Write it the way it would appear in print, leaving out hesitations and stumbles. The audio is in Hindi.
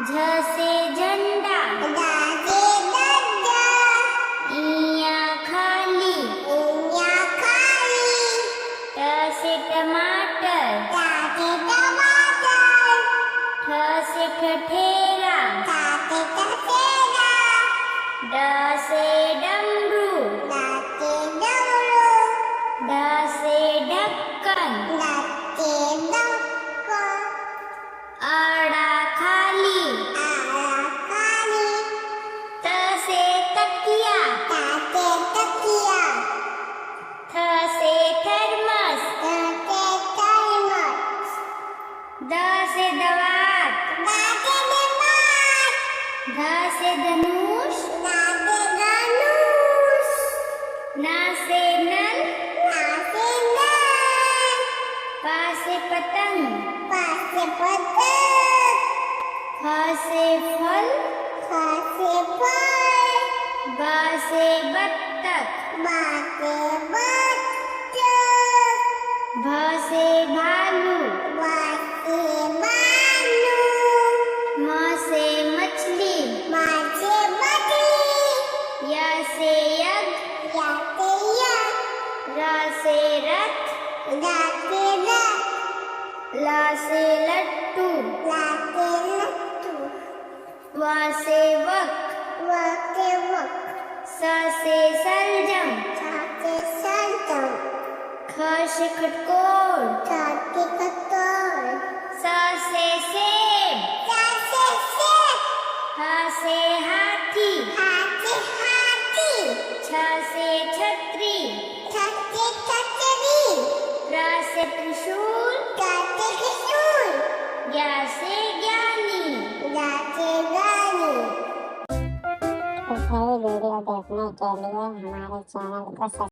झ से झंडा, ड से डंडा, इया खाली, इया खाली, ट से टमाटर, ट से टमाटर, ठ से ठठेरा, ठ से ठठेरा, ड से डमरू, ड से डमरू, ढ से ढक्कन, ढ से ढक्कन, आड़ा खाली, आड़ा खाली, त से तकिया, ट से तकिया, थ से थर्मस, थ से थर्मस, द से दवात, द से दीवार, ध से धनुष, ध से धनुष, न से नल, न से नल, प से पतंग, प से पतंग, फ से फल, फ से फल, ब से बत्तख, ब से बत्तख, भ से भालू, भ से भालू, म से मछली, म से मछली, य से यज्ञ, य से यज्ञ, र से रथ, ड से रथ, ल से लट्टू, ल से लट्टू, व से वक, व से वक, स से सलजम, ठ से संतम, ख से खटकोर, ठ से कटोर, स से सेब, ट से सेब, ह से हाथी, ह से हाथी, छ से छतरी, ठ से छतरी, र से त्रिशूल, ट से त्रिशूल, ज्ञ से ज्ञानी। ग से रानी। इस नई वीडियो देखने के लिए हमारे चैनल को